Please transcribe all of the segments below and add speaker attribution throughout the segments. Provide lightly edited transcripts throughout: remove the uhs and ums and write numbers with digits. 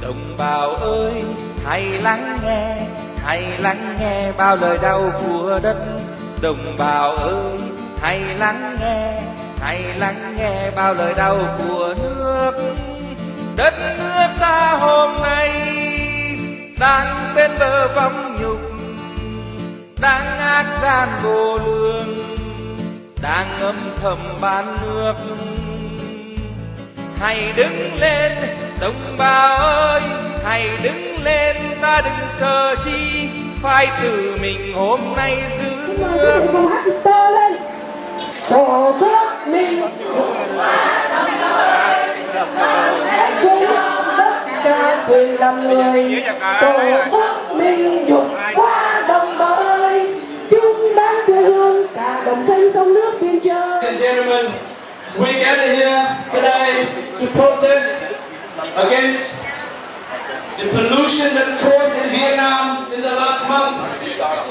Speaker 1: Đồng bào ơi, hãy lắng nghe bao lời đau của đất. Đồng bào ơi, hãy lắng nghe bao lời đau của nước. Đất nước ta hôm nay đang bên bờ vong nhục, đang ác gian vô lương, đang âm thầm bán nước. Hãy đứng lên đồng bào ơi, hãy đứng lên, ta đừng sợ chi, phải tự mình hôm nay giữ nước.
Speaker 2: To lên tổ quốc mình tất cả quyền làm người, tổ quốc mình dục qua đồng bào ơi, chung bán quê hương cả đồng xanh sông nước biên trời.
Speaker 3: Ladies and gentlemen, we gather here today to protest against the pollution that's caused in Vietnam in the last month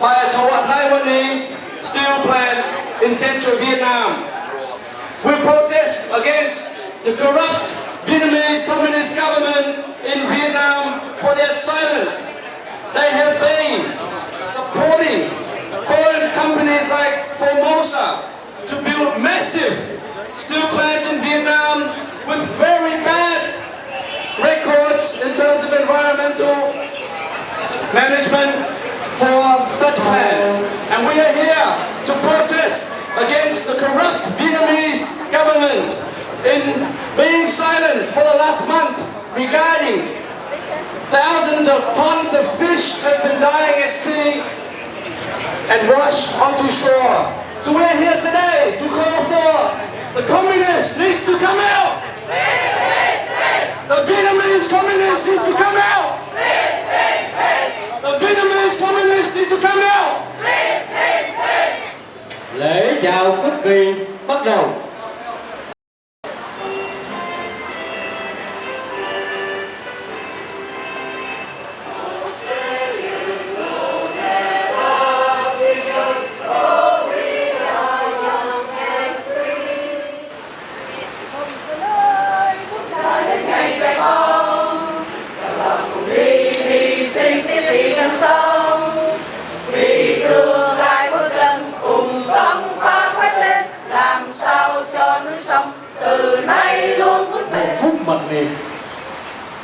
Speaker 3: by a Taiwanese steel plant in central Vietnam. We protest against the corrupt Vietnamese Communist government in Vietnam for their silence. They have been supporting foreign companies like Formosa to build massive steel plants in Vietnam with very bad records in terms of environmental management for such plants. And we are here to protest against the corrupt Vietnamese government in being silent for the last month regarding thousands of tons of fish have been dying at sea and washed onto shore. So we're here today to call for the communists needs to come out. The Vietnamese communists needs to come out. The Vietnamese communists need to come out.
Speaker 4: Lễ chào quốc kỳ bắt đầu.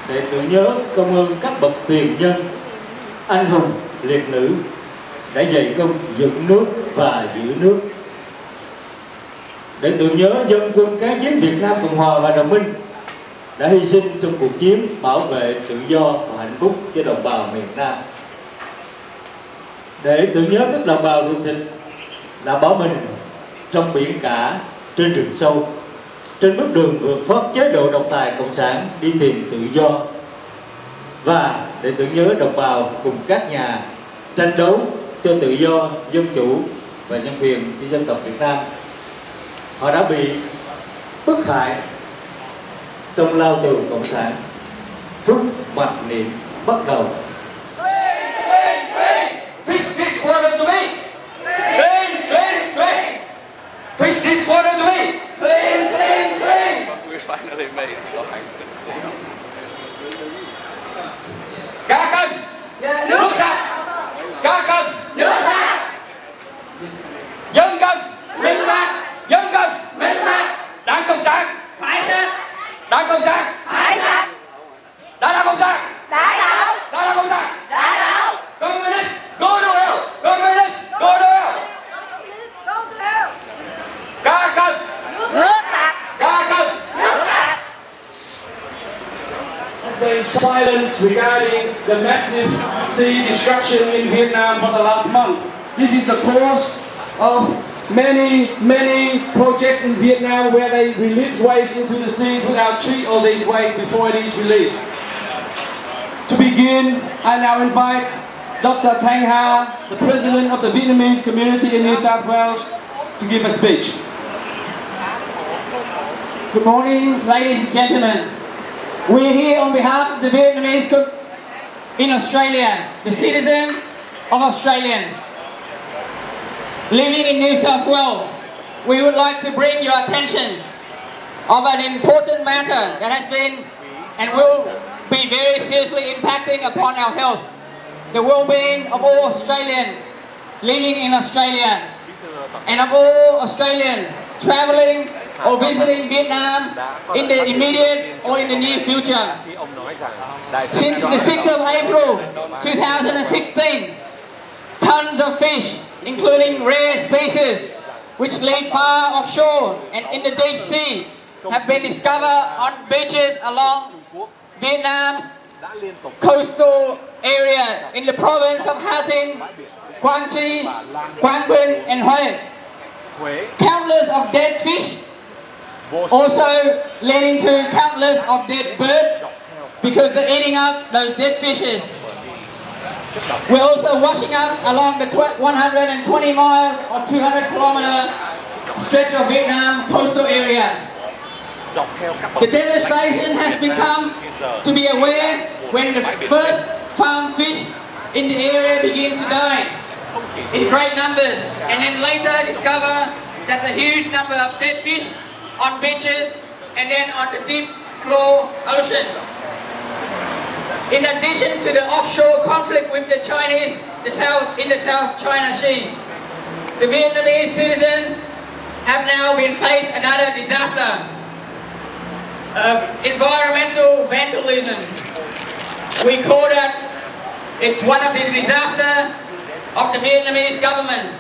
Speaker 4: Để tưởng nhớ công ơn các bậc tiền nhân, anh hùng, liệt nữ đã dày công dựng nước và giữ nước. Để tưởng nhớ dân quân kháng chiến Việt Nam Cộng Hòa và đồng minh đã hy sinh trong cuộc chiến bảo vệ tự do và hạnh phúc cho đồng bào miền Nam. Để tưởng nhớ các đồng bào ruột thịt đã bỏ mình trong biển cả, trên rừng sâu, trên bước đường vượt thoát chế độ độc tài cộng sản đi tìm tự do. Và để tưởng nhớ đồng bào cùng các nhà tranh đấu cho tự do, dân chủ và nhân quyền cho dân tộc Việt Nam, họ đã bị bức hại trong lao tù cộng sản. Phút mặc niệm bắt đầu.
Speaker 3: Fish this water to me. Clean, clean, clean. Fish this water to me. Clean, clean, clean.
Speaker 5: We finally made it.
Speaker 3: Cá cân, nước sạch. Cá cân, nước sạch. Dân cân, minh bạch. Dân cân, minh bạch. Đảng Cộng sản phải sạch. Đảng Cộng sản phải sạch. Đảng Cộng sản đã đảo. Đảng Cộng sản đã đảo. Communist go to hell. Communist go to hell. Cá cân, nước sạch. Cá cân, nước sạch.
Speaker 6: Been silence regarding the massive sea destruction in Vietnam for the last month. This is the cause of many projects in Vietnam where they release waste into the seas without treat all these waste before it is released. To begin, I now invite Dr. Thanh Ha, the president of the Vietnamese Community in New South Wales, to give a speech.
Speaker 7: Good morning, ladies and gentlemen. We're here on behalf of the Vietnamese in Australia, the citizen of Australia, living in New South Wales. We would like to bring your attention of an important matter that has been and will be very seriously impacting upon our health, the well-being of all Australians living in Australia, and of all Australians travelling or visiting Vietnam in the immediate or in the near future. Since the 6th of April 2016, tons of fish, including rare species, which live far offshore and in the deep sea, have been discovered on beaches along Vietnam's coastal area in the province of Hà Tĩnh, Quang Tri, Quang Binh, and Huế. Countless of dead fish, also leading to countless of dead birds because they're eating up those dead fishes. We're also washing up along the 120 miles or 200 kilometer stretch of Vietnam coastal area. The devastation has become to be aware when the first farmed fish in the area begin to die in great numbers, and then later discover that a huge number of dead fish on beaches and then on the deep floor ocean. In addition to the offshore conflict with the Chinese in the South China Sea, the Vietnamese citizens have now been faced another disaster. Environmental vandalism. We call that it's one of the disasters of the Vietnamese government,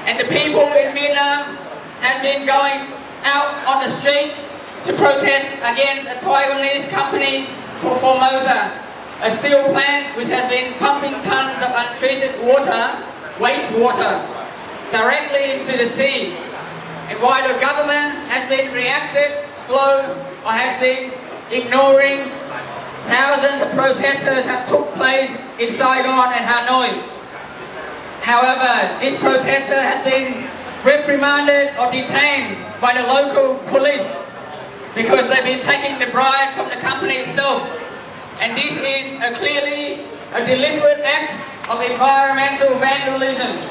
Speaker 7: and the people in Vietnam have been going out on the street to protest against a Taiwanese company called Formosa, a steel plant which has been pumping tons of untreated wastewater, directly into the sea. And while the government has been reacted slow or has been ignoring, thousands of protesters have took place in Saigon and Hanoi. However, this protester has been reprimanded or detained by the local police because they've been taking the bribe from the company itself. And this is clearly a deliberate act of environmental vandalism.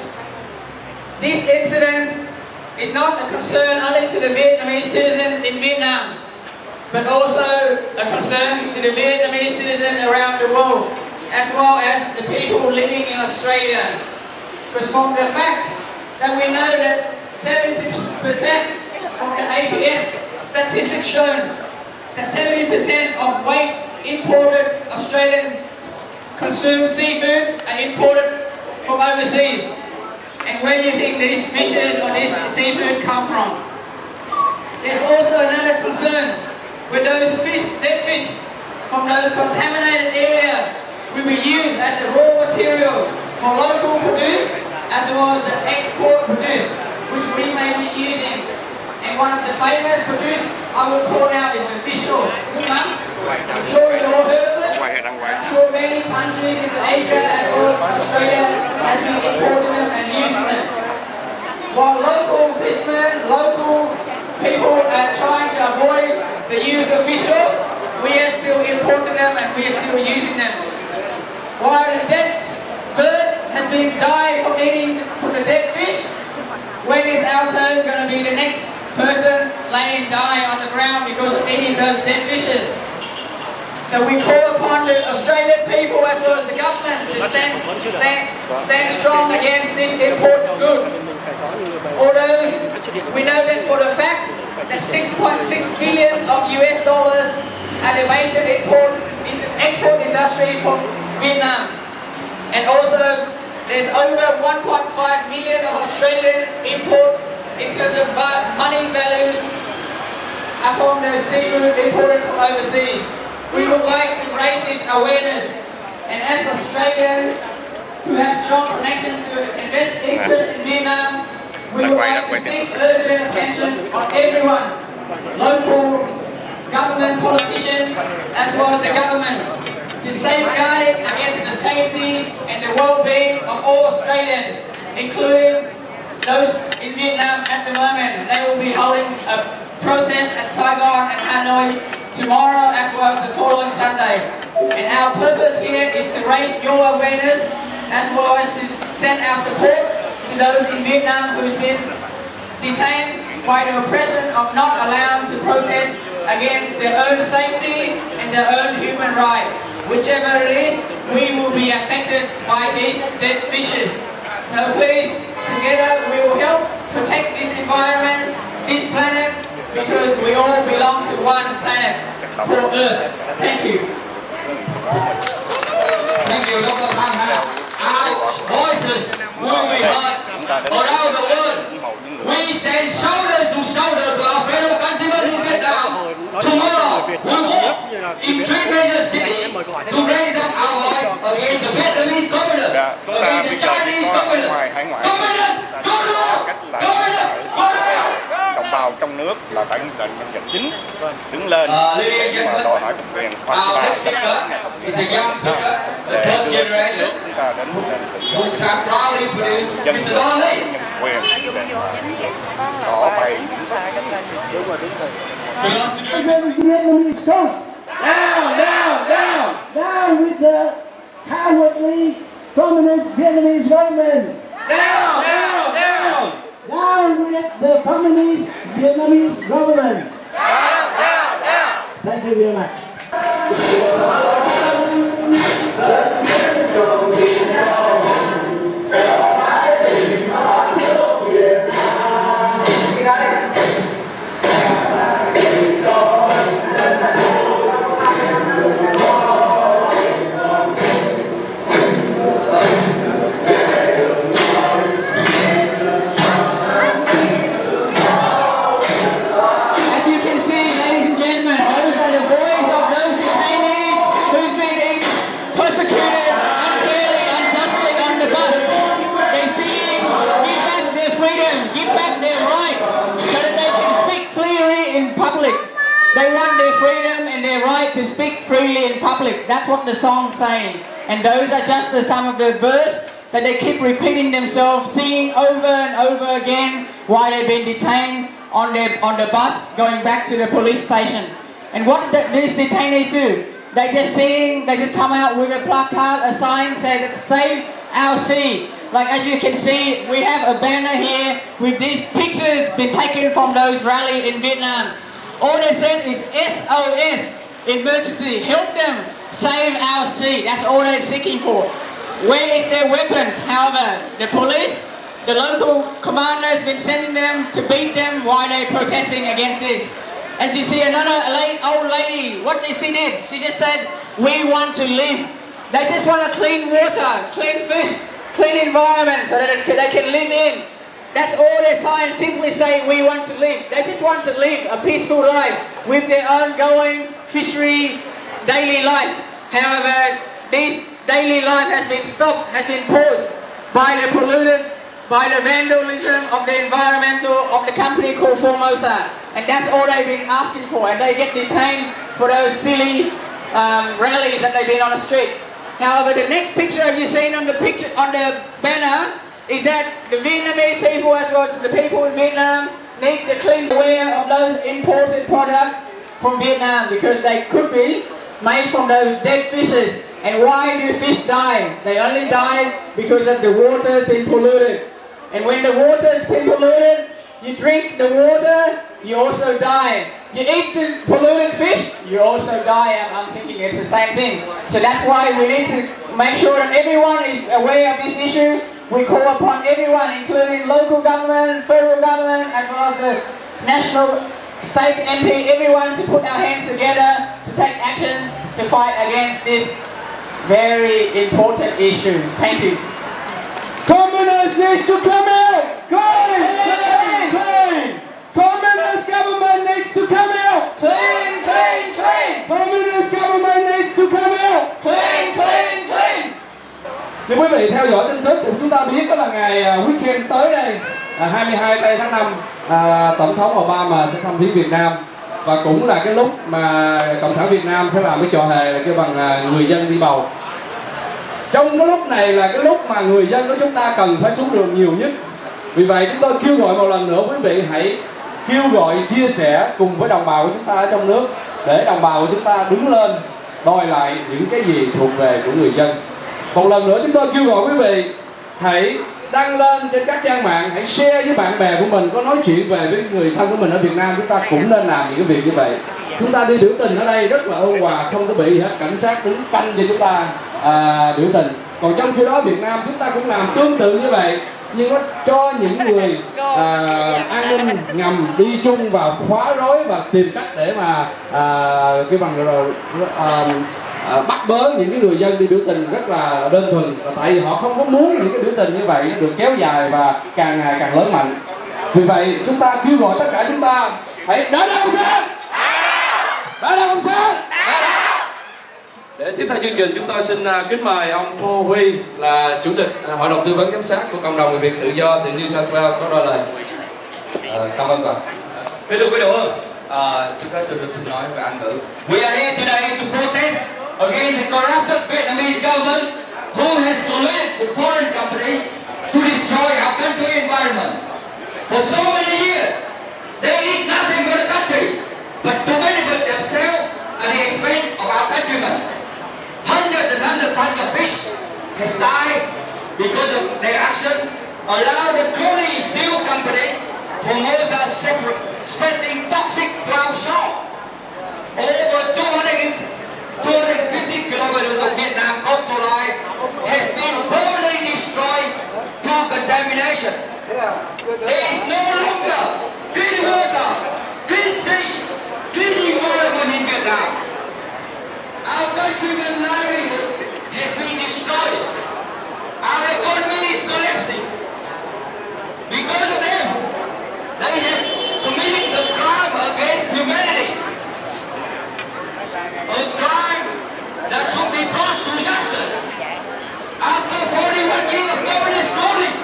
Speaker 7: This incident is not a concern only to the Vietnamese citizens in Vietnam, but also a concern to the Vietnamese citizens around the world, as well as the people living in Australia. Because from the fact that we know that 70% from the APS statistics shown that 70% of weight imported Australian consumed seafood are imported from overseas. And where do you think these fishes or this seafood come from? There's also another concern with those dead fish from those contaminated areas will be used as the raw material for local produce as well as the export produce, which we may be using. And one of the famous produce I will call now is the fish sauce. I'm sure you all heard of it. I'm sure many countries in Asia as well as Australia have been importing them and using them. While local fishermen, local people are trying to avoid the use of fish sauce, we are still importing them and we are still using them. While the dead bird has been dying from eating from the dead fish, when is our turn going to be the next person laying dying on the ground because of eating those dead fishes? So we call upon the Australian people as well as the government to stand strong against this imported goods. Although we know that for the fact that 6.6 billion of US dollars are the major export industry from Vietnam. And also there's over 1.5 million of Australian import in terms of money values are from the seafood imported from overseas. We would like to raise this awareness, and as Australians who have strong connection to invest interest in Vietnam, we would like to seek urgent attention on everyone, local government politicians as well as the government, to safeguard it against the safety and the well-being of all Australians, including those in Vietnam at the moment. They will be holding a protest at Saigon and Hanoi tomorrow as well as the following Sunday. And our purpose here is to raise your awareness as well as to send our support to those in Vietnam who's been detained by the oppression of not allowed to protest against their own safety and their own human rights. Whichever it is, we will be affected by these dead fishes. So please, together we will help protect this environment, this planet, because we all belong to one planet, called Earth. Thank you.
Speaker 3: Thank you, Dr. Phan. Our voices will be heard around the world. We stand shoulder to shoulder to our fellow countrymen in Vietnam. Tomorrow, we walk in three major cities to raise up our voice against the Vietnamese community, against the Chinese community. Communist, go to communist, go to
Speaker 5: đồng bào trong nước là phải nhân vật chính đứng lên và đòi hỏi quyền
Speaker 3: Our next speaker is a young speaker, the third generation,
Speaker 5: chúng ta đến
Speaker 3: who shall proudly produce Mr. Dolly.
Speaker 5: quyền có phải
Speaker 2: Vietnamese coast.
Speaker 6: Down, down, down.
Speaker 2: Down with the cowardly prominent Vietnamese government.
Speaker 6: Down, down, down.
Speaker 2: Down with the communist Vietnamese government.
Speaker 7: Down, down, down.
Speaker 2: Thank you very much.
Speaker 7: They want their freedom and their right to speak freely in public. That's what the song's saying. And those are just some of the verse that they keep repeating themselves, singing over and over again while they've been detained on the bus going back to the police station. And what did these detainees do? They just sing, they just come out with a placard, a sign saying, "Save our sea." Like as you can see, we have a banner here with these pictures been taken from those rallies in Vietnam. All they said is SOS, emergency, help them save our sea. That's all they're seeking for. Where is their weapons? However, the police, the local commanders been sending them to beat them while they're protesting against this. As you see another old lady, what did she did? She just said, "We want to live." They just want a clean water, clean fish, clean environment so that they can live in. That's all their signs simply say, "We want to live." They just want to live a peaceful life with their ongoing fishery daily life. However, this daily life has been stopped, has been paused by the polluted, by the vandalism of the environmental of the company called Formosa. And that's all they've been asking for. And they get detained for those silly rallies that they've been on the street. However, the next picture you've seen on the banner is that the Vietnamese people as well as the people in Vietnam need to clean aware of those imported products from Vietnam because they could be made from those dead fishes. And why do fish die? They only die because of the water has been polluted. And when the water has been polluted, you drink the water, you also die. You eat the polluted fish, you also die. I'm thinking it's the same thing. So that's why we need to make sure that everyone is aware of this issue. We call upon everyone, including local government, federal government, as well as the national, state MP, everyone to put our hands together to take action to fight against this very important issue. Thank you.
Speaker 6: Communist needs to come out! Clean! Clean! Clean! Communist government needs to come out!
Speaker 7: Clean, clean, clean!
Speaker 6: Communist government needs to come out!
Speaker 7: Clean, clean, clean!
Speaker 6: Như quý vị theo dõi tin tức thì chúng ta biết đó là ngày weekend tới đây 22 tháng 5 Tổng thống Obama sẽ thăm viếng Việt Nam. Và cũng là cái lúc mà Cộng sản Việt Nam sẽ làm cái trò hề là kêu bằng người dân đi bầu. Trong cái lúc này là cái lúc mà người dân của chúng ta cần phải xuống đường nhiều nhất. Vì vậy chúng tôi kêu gọi một lần nữa quý vị hãy kêu gọi chia sẻ cùng với đồng bào của chúng ta ở trong nước để đồng bào của chúng ta đứng lên đòi lại những cái gì thuộc về của người dân. Một lần nữa chúng tôi kêu gọi quý vị hãy đăng lên trên các trang mạng, hãy share với bạn bè của mình, có nói chuyện về với người thân của mình ở Việt Nam, chúng ta cũng nên làm những cái việc như vậy. chúng ta đi biểu tình ở đây rất là ôn hòa, không có bị gì hết, cảnh sát đứng canh cho chúng ta biểu tình. Còn trong khi đó Việt Nam chúng ta cũng làm tương tự như vậy, nhưng nó cho những người an ninh ngầm đi chung vào khóa rối và tìm cách để mà bắt bớ những cái người dân đi biểu tình rất là đơn thuần, và tại vì họ không có muốn những cái biểu tình như vậy được kéo dài và càng ngày càng lớn mạnh. Vì vậy chúng ta kêu gọi tất cả chúng ta hãy đỡ Cộng sản, đỡ Cộng sản. Để tiếp theo chương trình, chúng tôi xin kính mời ông Phô Huy là Chủ tịch Hội đồng Tư vấn Giám sát của Cộng đồng Người Việt Tự do từ New South Wales có đôi lời.
Speaker 3: Cảm ơn con. Thưa quý vị, chúng ta tôi nói về Anh ngữ. We are here today to protest against the corrupted Vietnamese government who has colluded with foreign company to destroy our country environment. For so many years, they did nothing for the country but to benefit themselves at the expense of our countrymen. Hundreds and hundreds of tons of fish has died because of their action. Allow the crony steel company Formosa spreading toxic to our shore. Over 250 kilometers of Vietnam coastal line has been permanently destroyed through contamination. There is no longer clean water, clean sea, clean environment in Vietnam. Our countrymen's livelihood has been destroyed. Our economy is collapsing. Because of them, they have committed the crime against humanity. A crime that should be brought to justice. After 41 years of communist ruling,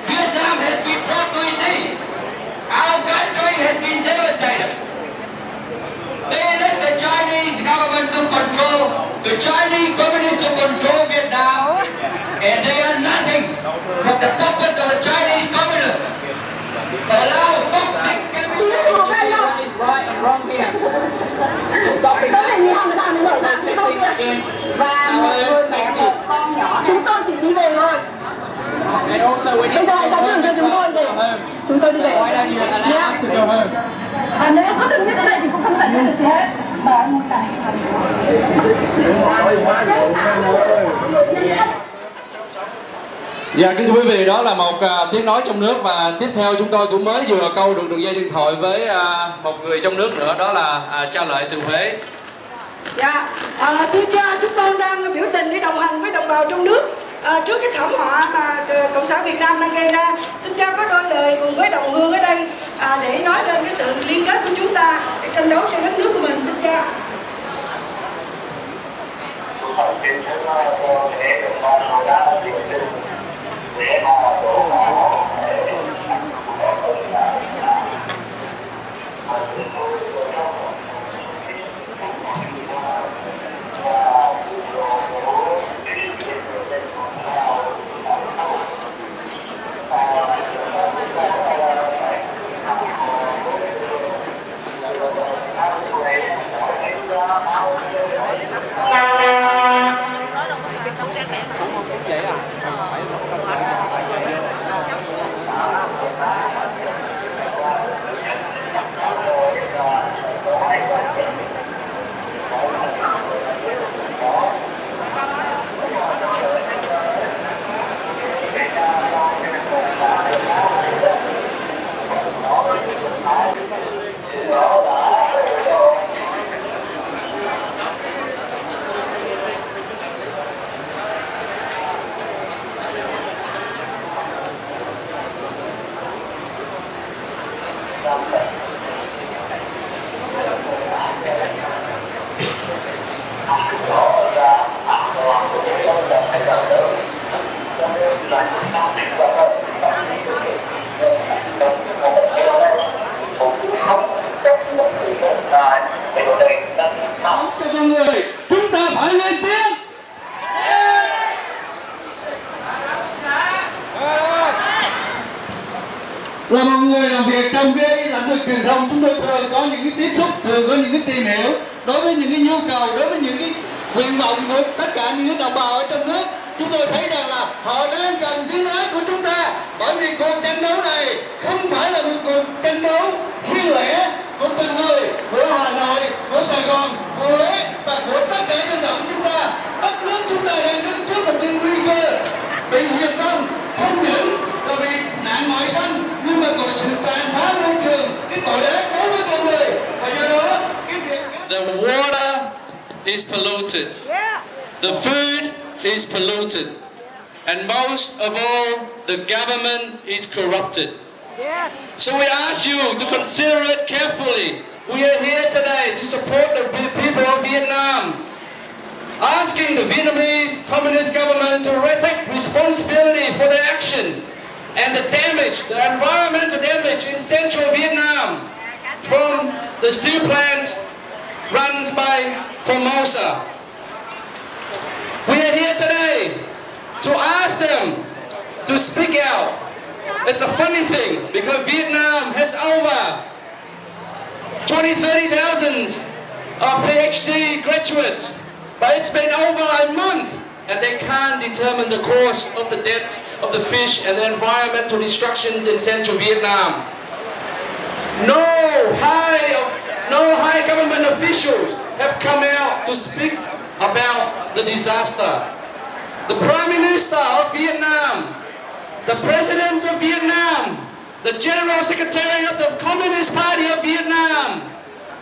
Speaker 3: Vietnam has been brought to its knees. Our country has been devastated. They let the Chinese government to control, the Chinese communists to control Vietnam, and they are nothing but the puppet of the Chinese communists. Allow toxic chemicals is right and wrong here. Stop it.
Speaker 2: Và mọi người sẽ một con nhỏ. Chúng tôi chỉ đi về thôi. Bây giờ hãy giáo đường cho chúng tôi để chúng tôi đi về. Và nếu có từng nhất ở đây thì cũng không phải được gì hết. Đó một cái.
Speaker 3: Dạ, kính thưa quý vị, đó là một tiếng nói trong nước, và tiếp theo chúng tôi cũng mới vừa câu được đường dây điện thoại với một người trong nước nữa, đó là cha Lợi từ Huế.
Speaker 2: Dạ, thưa cha, chúng con đang biểu tình để đồng hành với đồng bào trong nước trước cái thảm họa mà Cộng sản Việt Nam đang gây ra. Xin cha có đôi lời cùng với đồng hương ở đây để nói lên cái sự liên kết của chúng ta để tranh đấu cho đất nước của mình. Xin cha.
Speaker 3: Chúng ta phải lên tiếng. Là một người làm việc trong cái lĩnh vực truyền thông, chúng tôi thường có những cái tiếp xúc, thường có những cái tìm hiểu đối với những cái nhu cầu, đối với những cái nguyện vọng của tất cả những cái đồng bào ở trong nước. Chúng tôi thấy rằng là họ đang cần tiếng nói của chúng ta, bởi vì cuộc tranh đấu này không phải là một cuộc tranh đấu riêng lẻ, của từng người, của Hà Nội, của Sài Gòn, của Huế và của tất cả dân tộc của chúng ta. Đất nước chúng ta đang đứng trước một những nguy cơ bị diệt vong, không những là vì nạn ngoại xâm nhưng mà còn sự tàn phá môi trường, cái tội ác đối với con người. Và do đó cái việc
Speaker 8: the water is polluted, the food is polluted, and most of all, the government is corrupted. So we ask you to consider it carefully. We are here today to support the people of Vietnam, asking the Vietnamese Communist government to take responsibility for their action and the damage, the environmental damage in central Vietnam from the steel plants run by Formosa. We are here today to ask them to speak out. It's a funny thing because Vietnam has over 30,000 of PhD graduates, but it's been over a month and they can't determine the cause of the deaths of the fish and the environmental destructions in central Vietnam. No high government officials have come out to speak about the disaster. The Prime Minister of Vietnam, the President of Vietnam, the General Secretary of the Communist Party of Vietnam,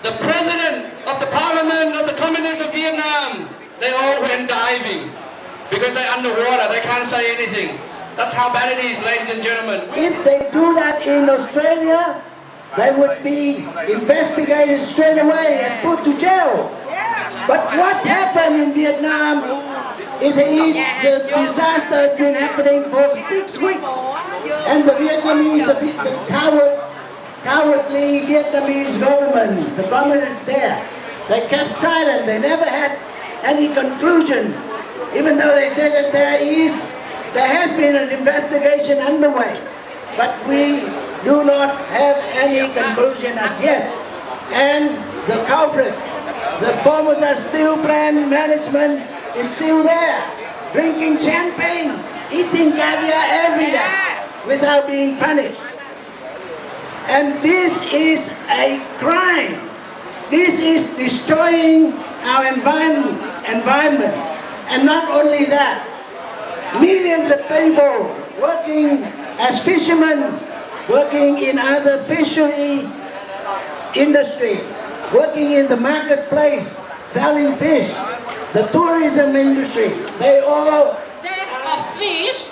Speaker 8: the President of the Parliament of the Communists of Vietnam, they all went diving because they're underwater, they can't say anything. That's how bad it is, ladies and gentlemen.
Speaker 9: If they do that in Australia, they would be investigated straight away and put to jail. But what happened in Vietnam is the disaster has been happening for 6 weeks. And the Vietnamese, the cowardly Vietnamese government, the communists there, they kept silent. They never had any conclusion, even though they said that there has been an investigation underway. But we do not have any conclusion as yet. And the culprit, the Formosa steel plant management is still there, drinking champagne, eating caviar every day without being punished. And this is a crime. This is destroying our environment. And not only that, millions of people working as fishermen, working in other fishery industry, working in the marketplace, selling fish, the tourism industry, they all...
Speaker 10: Death of fish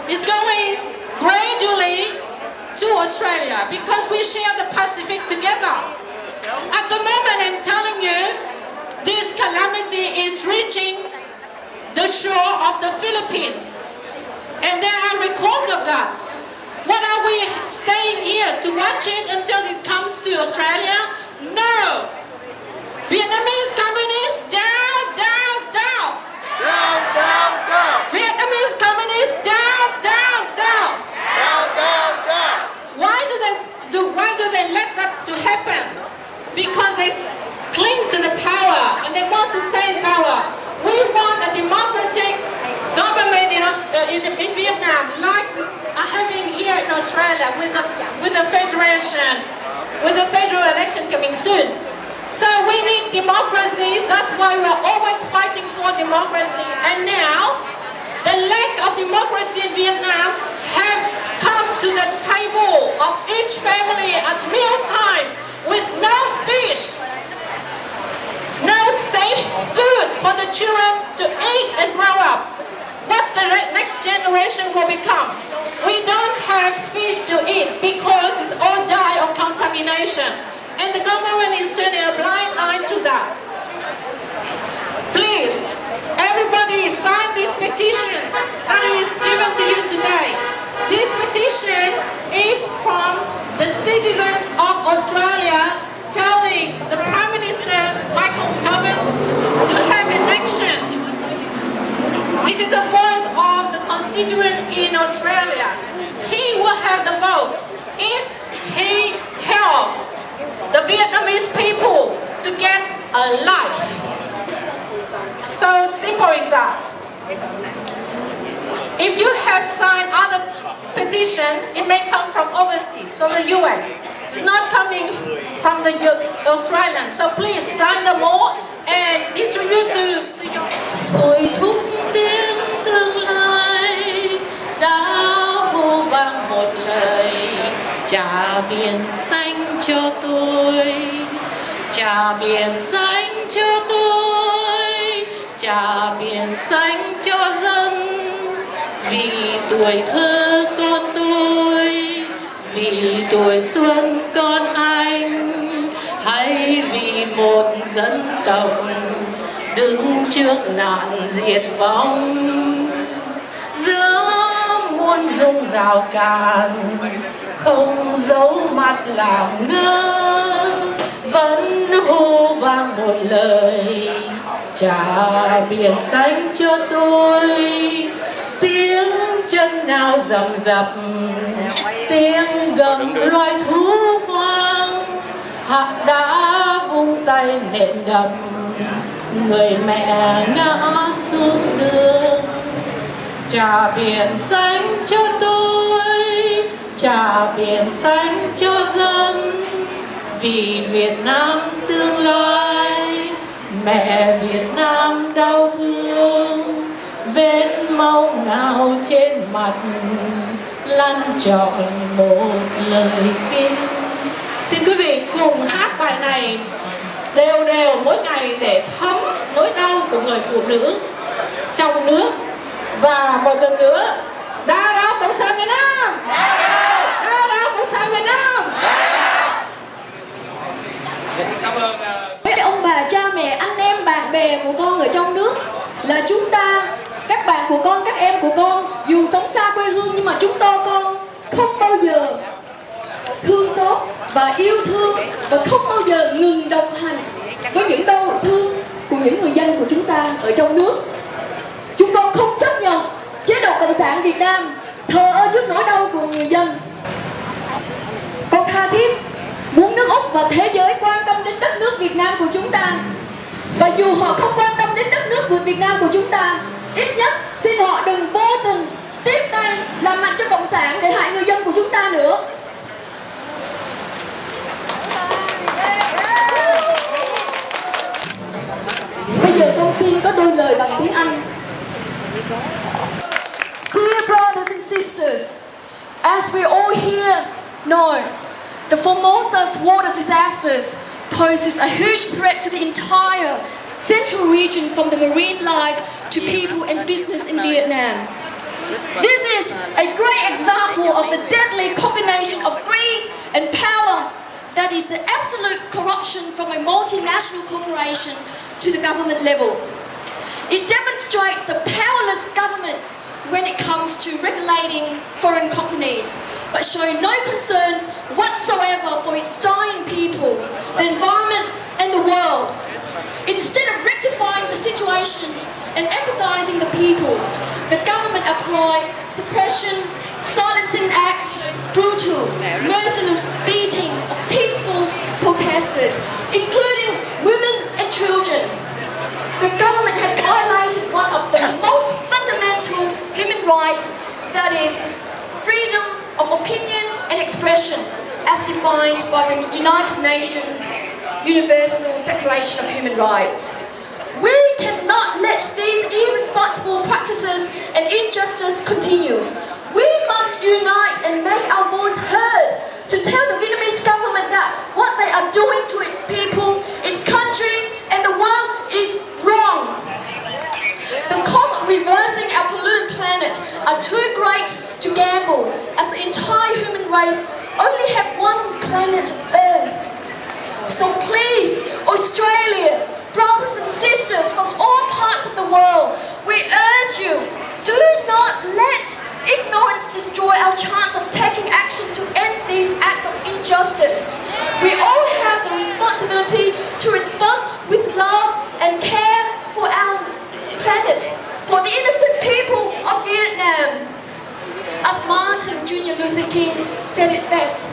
Speaker 10: is going gradually to Australia because we share the Pacific together. At the moment, I'm telling you, this calamity is reaching the shore of the Philippines. And there are records of that. What are we staying here to watch it until it comes to Australia? No! Vietnamese communists, down, down, down!
Speaker 5: Down, down, down!
Speaker 10: Vietnamese communists, down, down, down!
Speaker 5: Down, down, down!
Speaker 10: Why do they let that to happen? Because they cling to the power and they want to stay in power. We want a democratic government in Vietnam, like having here in Australia with the federation, with the federal election coming soon. So we need democracy. That's why we are always fighting for democracy. And now, the lack of democracy in Vietnam have come to the table of each family at mealtime with no fish, no safe food for the children to eat and grow up. What the next generation will become? We don't have fish to eat because it's all die of contamination. And the government is turning a blind eye to that. Please, everybody sign this petition that is given to you today. This petition is from the citizen of Australia telling the Prime Minister, Michael Tobin, to have an action. This is the voice of the constituent in Australia. He will have the vote if he helps the Vietnamese people to get a life. So simple is that. If you have signed other petition, it may come from overseas, from the US. It's not coming from the Australians. So please sign them all and distribute to your... Thôi thúc tiếng tương lai đã vô vang một lời, trả biển xanh cho tôi, trả biển xanh cho tôi, trả biển xanh cho dân. Vì tuổi thơ con tôi, vì tuổi xuân con anh, hay vì một dân tộc đứng trước nạn diệt vong. Giữa muôn dung rào cản, không giấu mặt làm ngơ, vẫn hô vang một lời, trả biển xanh cho tôi. Tiếng chân nào rầm rập, tiếng gầm loài thú hoang, hạt đã vung tay nện đập, người mẹ ngã xuống đường. Trả biển xanh cho tôi, trả biển xanh cho dân, vì Việt Nam tương lai, mẹ Việt Nam đau thương. Vết máu nào trên mặt lăn trọn một lời kinh. Xin quý vị cùng hát bài này đều đều mỗi ngày để thấm nỗi đau của người phụ nữ trong nước. Và một lần nữa, đa đạo Cộng sản Việt Nam, đa đạo Cộng sản Việt Nam.
Speaker 1: Cảm ơn
Speaker 11: với ông bà, cha mẹ, anh em, bạn bè của con ở trong nước, là chúng ta, các bạn của con, các em của con, dù sống xa quê hương nhưng mà chúng con không bao giờ thương xót và yêu thương, và không bao giờ ngừng đồng hành với những đau thương của những người dân của chúng ta ở trong nước. Chúng con không chấp nhận chế độ Cộng sản Việt Nam thờ ơ trước nỗi đau của người dân. Con tha thiết muốn nước Úc và thế giới quan tâm đến đất nước Việt Nam của chúng ta. Và dù họ không quan tâm đến đất nước của Việt Nam của chúng ta, ít nhất xin họ đừng vô tình tiếp tay làm mạnh cho Cộng sản để hại người dân của chúng ta nữa. Bây giờ con xin có đôi lời bằng tiếng Anh. Dear brothers and sisters, as we all here know, the Formosa's water disasters poses a huge threat to the entire central region from the marine life to people and business in Vietnam. This is a great example of the deadly combination of greed and power that is the absolute corruption from a multinational corporation to the government level. It demonstrates the powerless government when it comes to regulating foreign companies, but showing no concerns whatsoever for its dying people, the environment and the world. Instead of rectifying the situation and empathizing the people, the government applied suppression, silencing acts, brutal, merciless beatings of peaceful protesters, including women and children. The government has violated one of the most fundamental human rights, that is freedom of opinion and expression, as defined by the United Nations Universal Declaration of Human Rights. We cannot let these irresponsible practices and injustice continue. We must unite and make our voice heard to tell the Vietnamese government that what they are doing to its people, its country and the world is wrong. The cost of reversing our polluted planet are too great to gamble, as the entire human race only have one planet Earth. So please, Australia, brothers and sisters from all parts of the world, we urge you, do not let ignorance destroy our chance of taking action to end these acts of injustice. We all have the responsibility to respond with love and care for our planet, for the innocent people of Vietnam. As Martin Jr. Luther King said it best,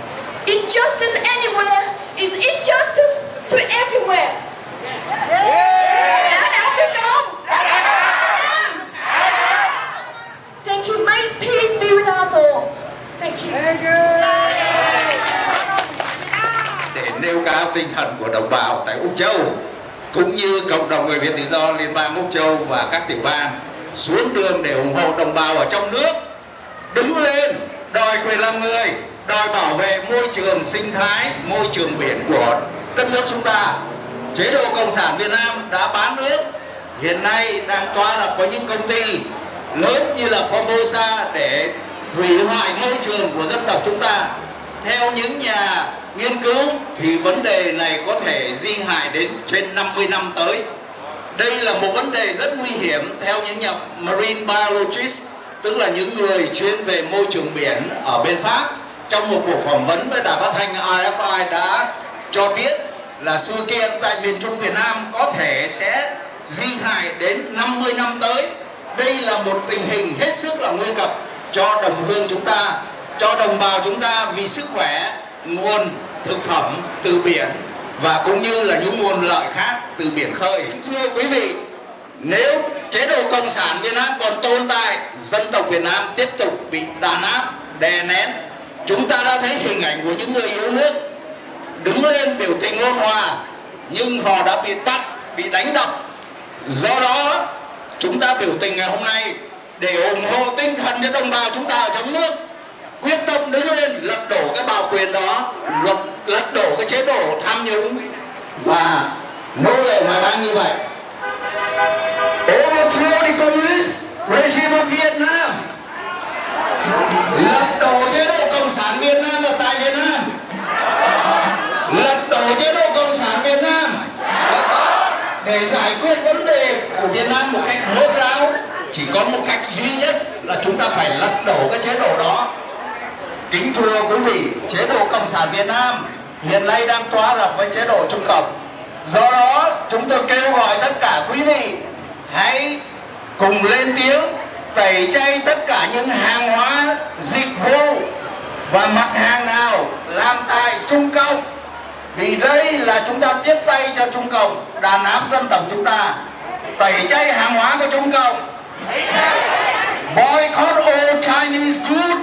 Speaker 11: injustice anywhere is injustice to everywhere. Thank you. May peace be with us all. Thank you.
Speaker 12: Để nêu cao tinh thần của đồng bào tại Úc Châu cũng như cộng đồng người Việt tự do Liên bang Úc Châu và các tiểu bang xuống đường để ủng hộ đồng bào ở trong nước, đứng lên đòi quyền làm người, đòi bảo vệ môi trường sinh thái, môi trường biển của đất nước chúng ta. Chế độ Cộng sản Việt Nam đã bán nước, hiện nay đang tọa lập với những công ty lớn như là Formosa để hủy hoại môi trường của dân tộc chúng ta. Theo những nhà nghiên cứu thì vấn đề này có thể di hại đến trên 50 năm tới. Đây là một vấn đề rất nguy hiểm theo những nhà marine biologists, tức là những người chuyên về môi trường biển ở bên Pháp. Trong một cuộc phỏng vấn với đài phát thanh RFI đã cho biết là sự kiện tại miền Trung Việt Nam có thể sẽ di hại đến 50 năm tới. Đây là một tình hình hết sức là nguy cấp cho đồng hương chúng ta, cho đồng bào chúng ta vì sức khỏe, nguồn thực phẩm từ biển và cũng như là những nguồn lợi khác từ biển khơi. Thưa quý vị, nếu chế độ Cộng sản Việt Nam còn tồn tại, dân tộc Việt Nam tiếp tục bị đàn áp, đè nén. Chúng ta đã thấy hình ảnh của những người yêu nước đứng lên biểu tình ôn hòa, nhưng họ đã bị bắt, bị đánh đập. Do đó, chúng ta biểu tình ngày hôm nay để ủng hộ tinh thần cho đồng bào chúng ta ở trong nước, quyết tâm đứng lên lật đổ cái bạo quyền đó, lật đổ cái chế độ tham nhũng và nô lệ ngoại bang như vậy. Overthrow the communist regime of Vietnam. Lật đổ chế độ Cộng sản Việt Nam ở tại Việt Nam. Lật đổ chế độ Cộng sản Việt Nam để giải quyết vấn đề của Việt Nam một cách rốt ráo. Chỉ có một cách duy nhất là chúng ta phải lật đổ cái chế độ đó. Kính thưa quý vị, chế độ Cộng sản Việt Nam hiện nay đang tọa lập với chế độ Trung Cộng. Do đó, chúng tôi kêu gọi tất cả quý vị hãy cùng lên tiếng tẩy chay tất cả những hàng hóa, dịch vụ và mặt hàng nào làm tại Trung Cộng. Vì đây là chúng ta tiếp tay cho Trung Cộng đàn áp dân tộc chúng ta. Tẩy chay hàng hóa của Trung Cộng. Boycott all Chinese goods.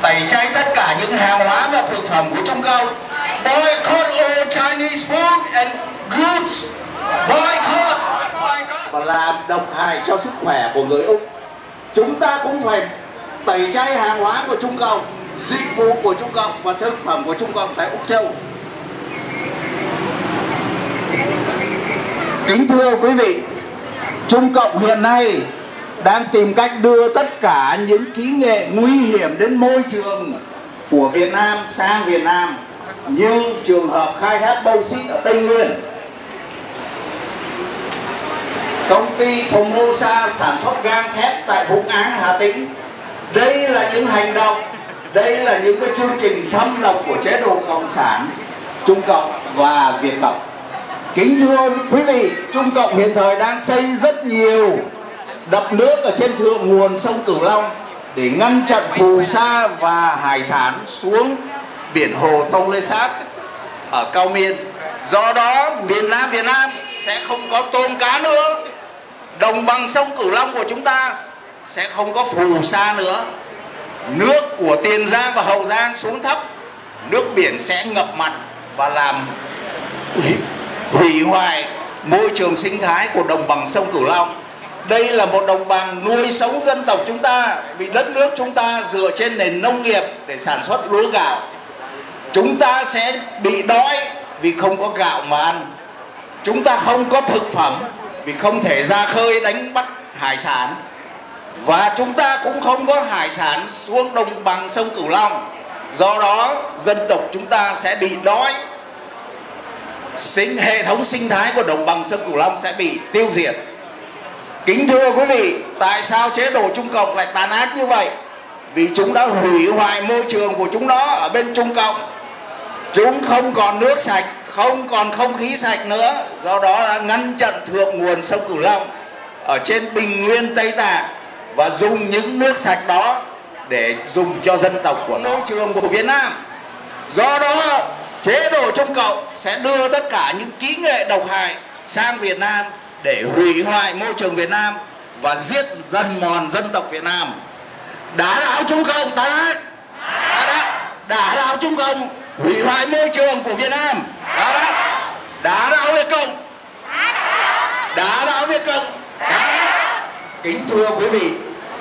Speaker 12: Tẩy chay tất cả những hàng hóa và thực phẩm của Trung Cộng. Boycott all Chinese food and goods. Boycott. Và làm độc hại cho sức khỏe của người Úc. Chúng ta cũng phải tẩy chay hàng hóa của Trung Cộng, dịch vụ của Trung Cộng và thực phẩm của Trung Cộng tại Úc Châu. Kính thưa quý vị, Trung Cộng hiện nay đang tìm cách đưa tất cả những kỹ nghệ nguy hiểm đến môi trường của Việt Nam sang Việt Nam, như trường hợp khai thác bauxit ở Tây Nguyên. Công ty Formosa sản xuất gang thép tại Vũng Áng, Hà Tĩnh. Đây là những hành động, đây là những cái chương trình thâm độc của chế độ Cộng sản Trung Cộng và Việt Cộng. Kính thưa quý vị, Trung Cộng hiện thời đang xây rất nhiều đập nước ở trên thượng nguồn sông Cửu Long để ngăn chặn phù sa và hải sản xuống biển hồ Tông Lê Sáp ở Cao Miên. Do đó miền Nam Việt Nam sẽ không có tôm cá nữa, đồng bằng sông Cửu Long của chúng ta sẽ không có phù sa nữa, nước của Tiền Giang và Hậu Giang xuống thấp, nước biển sẽ ngập mặn và làm hủy hoại môi trường sinh thái của đồng bằng sông Cửu Long. Đây là một đồng bằng nuôi sống dân tộc chúng ta, vì đất nước chúng ta dựa trên nền nông nghiệp để sản xuất lúa gạo. Chúng ta sẽ bị đói vì không có gạo mà ăn. Chúng ta không có thực phẩm vì không thể ra khơi đánh bắt hải sản. Và chúng ta cũng không có hải sản xuống đồng bằng sông Cửu Long. Do đó dân tộc chúng ta sẽ bị đói. Hệ thống sinh thái của đồng bằng sông Cửu Long sẽ bị tiêu diệt. Kính thưa quý vị, tại sao chế độ Trung Cộng lại tàn ác như vậy? Vì chúng đã hủy hoại môi trường của chúng nó ở bên Trung Cộng. Chúng không còn nước sạch, không còn không khí sạch nữa. Do đó đã ngăn chặn thượng nguồn sông Cửu Long ở trên Bình Nguyên, Tây Tạng và dùng những nước sạch đó để dùng cho dân tộc của môi trường của Việt Nam. Do đó chế độ Trung Cộng sẽ đưa tất cả những kỹ nghệ độc hại sang Việt Nam để hủy hoại môi trường Việt Nam và giết dần mòn dân tộc Việt Nam. Đá đạo Trung Cộng tàn ác, đả đạo Trung Cộng, hủy hoại môi trường của Việt Nam. Đả đạo Việt Cộng, đả đạo Việt Cộng. Kính thưa quý vị,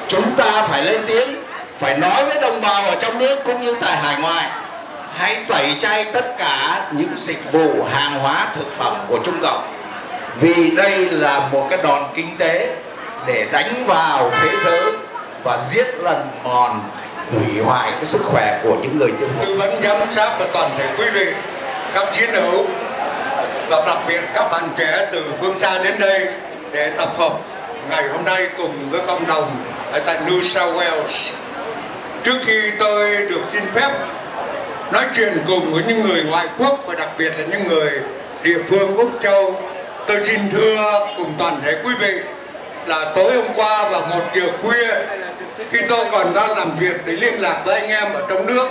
Speaker 12: chúng ta phải lên tiếng, phải nói với đồng bào ở trong nước cũng như tại hải ngoại, hãy tẩy chay tất cả những dịch vụ hàng hóa thực phẩm của Trung Cộng, vì đây là một cái đòn kinh tế để đánh vào thế giới và giết lần mòn, hủy hoại cái sức khỏe của những người tiêu thụ.
Speaker 13: Tư vấn giám sát và toàn thể quý vị, các chiến hữu và đặc biệt các bạn trẻ từ phương xa đến đây để tập hợp ngày hôm nay cùng với cộng đồng ở tại New South Wales. Trước khi tôi được xin phép nói chuyện cùng với những người ngoại quốc và đặc biệt là những người địa phương Úc Châu, tôi xin thưa cùng toàn thể quý vị là tối hôm qua vào 1 giờ khuya, khi tôi còn đang làm việc để liên lạc với anh em ở trong nước,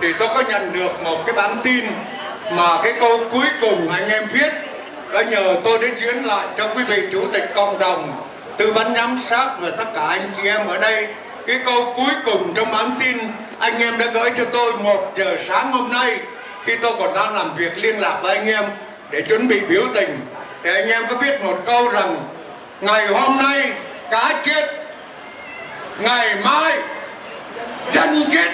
Speaker 13: thì tôi có nhận được một cái bản tin mà cái câu cuối cùng anh em viết, đã nhờ tôi đến chuyển lại cho quý vị chủ tịch cộng đồng, tư vấn giám sát và tất cả anh chị em ở đây. Cái câu cuối cùng trong bản tin anh em đã gửi cho tôi 1 giờ sáng hôm nay, khi tôi còn đang làm việc liên lạc với anh em để chuẩn bị biểu tình, thì anh em có viết một câu rằng ngày hôm nay cá chết, ngày mai dân chết,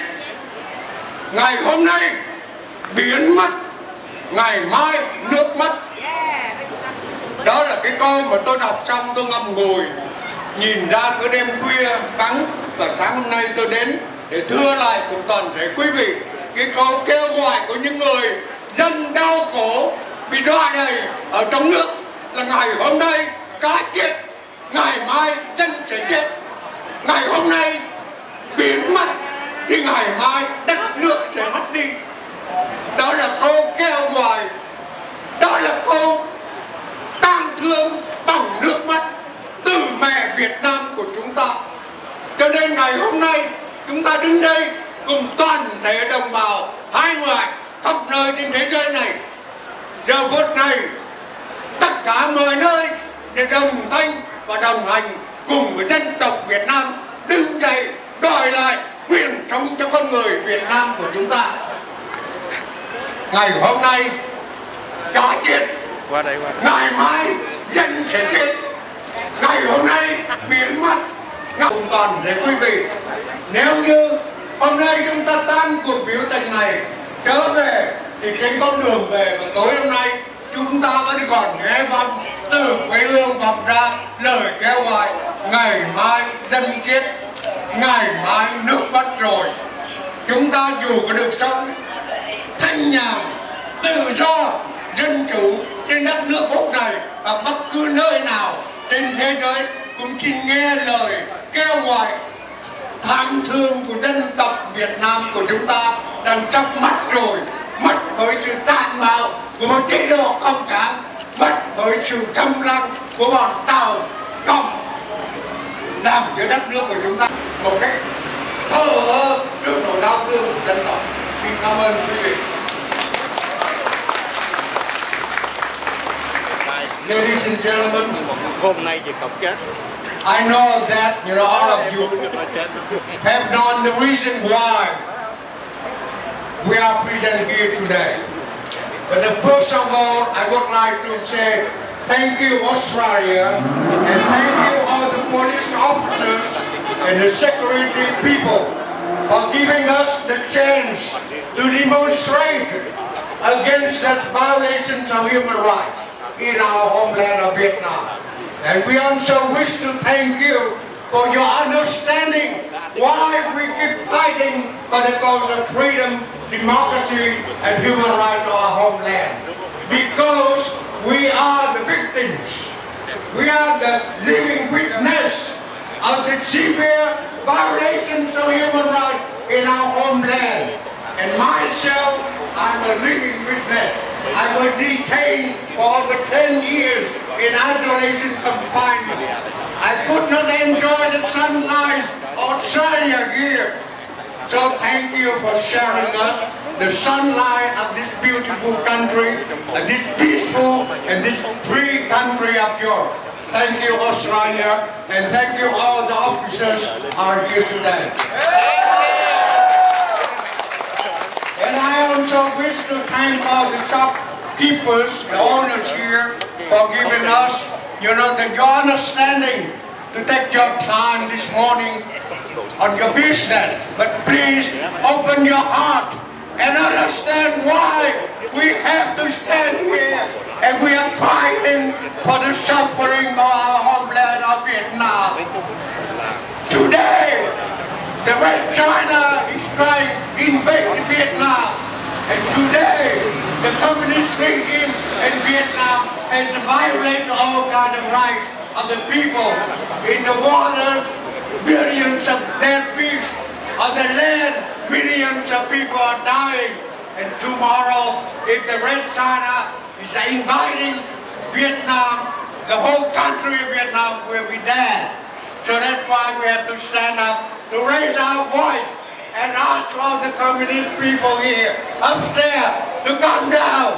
Speaker 13: ngày hôm nay biển mất, ngày mai nước mất. Đó là cái câu mà tôi đọc xong tôi ngậm ngùi, nhìn ra cứ đêm khuya vắng, và sáng hôm nay tôi đến để thưa lại cùng toàn thể quý vị cái câu kêu gọi của những người dân đau khổ bị đọa đầy ở trong nước là ngày hôm nay cá chết, ngày mai dân sẽ chết, ngày hôm nay biển mất thì ngày mai đất nước sẽ mất đi. Đó là câu kêu gọi, đó là câu tang thương bằng nước mắt từ mẹ Việt Nam của chúng ta. Cho nên ngày hôm nay chúng ta đứng đây cùng toàn thể đồng bào hải ngoại khắp nơi trên thế giới này, giờ phút này tất cả mọi nơi để đồng thanh và đồng hành cùng với dân tộc Việt Nam đứng dậy đòi lại quyền sống cho con người Việt Nam của chúng ta. Ngày hôm nay cá chết, ngày mai dân sẽ chết, ngày hôm nay biển mất. Cùng toàn thể quý vị, nếu như hôm nay chúng ta tan cuộc biểu tình này trở về, thì trên con đường về và tối hôm nay chúng ta vẫn còn nghe vọng từ quê hương vọng ra lời kêu gọi ngày mai dân chết, ngày mai nước mất rồi. Chúng ta dù có được sống thanh nhàn, tự do, dân chủ trên đất nước Úc này và bất cứ nơi nào trên thế giới, cũng xin nghe lời kêu gọi thảm thương của dân tộc Việt Nam của chúng ta đang sắp mất rồi, mất bởi sự tàn bạo của một chế độ cộng sản, mất bởi sự thâm lăng của bọn Tàu Cộng làm cho đất nước của chúng ta một cách thờ ơ trước nỗi đau thương của dân tộc. Xin cảm ơn quý vị. Ladies and gentlemen,
Speaker 5: hôm nay về cộng kết.
Speaker 13: I know that all of you have known the reason why we are present here today. But first of all, I would like to say thank you, Australia, and thank you all the police officers and the security people for giving us the chance to demonstrate against the violations of human rights in our homeland of Vietnam. And we also wish to thank you for your understanding why we keep fighting for the cause of freedom, democracy, and human rights of our homeland. Because we are the victims. We are the living witness of the severe violations of human rights in our homeland. And myself, I'm a living witness. I was detained for over 10 years in isolation confinement. I could not enjoy the sunlight of Australia here. So thank you for sharing us the sunlight of this beautiful country, this peaceful and this free country of yours. Thank you, Australia, and thank you all the officers are here today. And I also wish to thank all the shopkeepers, the owners here, for giving us, the understanding to take your time this morning on your business. But please open your heart and understand why we have to stand here and we are crying for the suffering of our homeland of Vietnam. Today, the Red China is trying to invade Vietnam. And today, the communist regime in Vietnam has violated all kinds of rights of the people. In the water, billions of dead fish. On the land, millions of people are dying. And tomorrow, if the Red China is invading Vietnam, the whole country of Vietnam will be dead. So that's why we have to stand up to raise our voice and ask all the communist people here upstairs to come down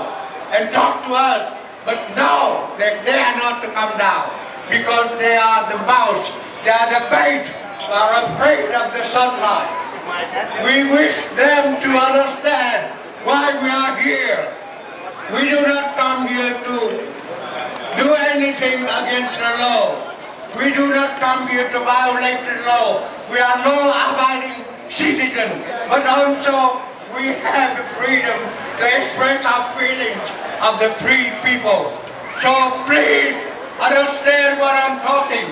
Speaker 13: and talk to us. But no, they dare not to come down because they are the mouse, they are the bait, they are afraid of the sunlight. We wish them to understand why we are here. We do not come here to do anything against the law. We do not come here to violate the law. We are law-abiding citizens, but also we have the freedom to express our feelings of the free people. So please understand what I'm talking.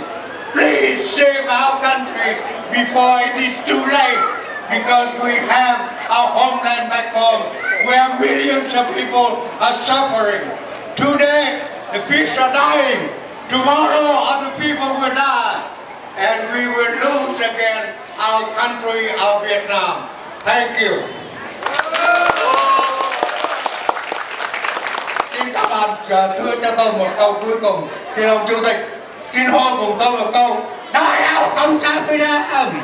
Speaker 13: Please save our country before it is too late, because we have our homeland back home where millions of people are suffering. Today, the fish are dying. Tomorrow, other people will die. And we will lose again our country, our Vietnam. Thank you. Xin các bạn thưa cho tôi một câu cuối cùng. Xin ông Chủ tịch, xin hô cùng tôi một câu. Đại hào Cộng sản Việt Nam.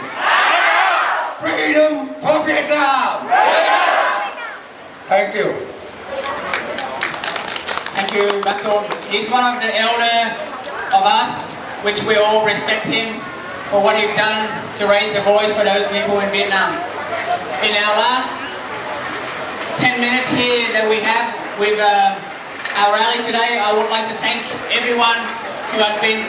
Speaker 13: Freedom for Vietnam. Thank you.
Speaker 7: Thank you, Dr. He's one of the elder of us, which we all respect him for what he's done to raise the voice for those people in Vietnam. In our last 10 minutes here that we have with our rally today, I would like to thank everyone who has been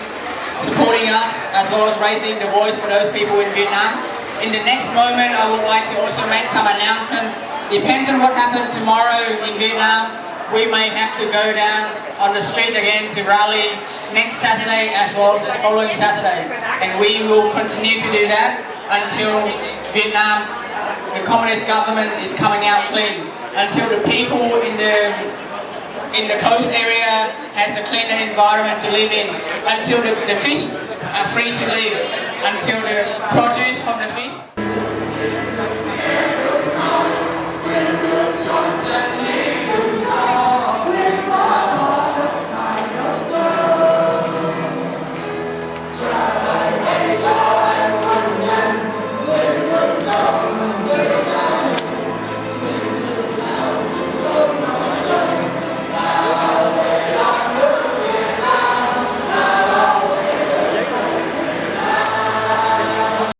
Speaker 7: supporting us as well as raising the voice for those people in Vietnam. In the next moment, I would like to also make some announcement. Depends on what happens tomorrow in Vietnam. We may have to go down on the street again to rally next Saturday as well as the following Saturday. And we will continue to do that until Vietnam, the communist government is coming out clean. Until the people in the coast area has the cleaner environment to live in. Until the fish are free to live. Until the produce from the fish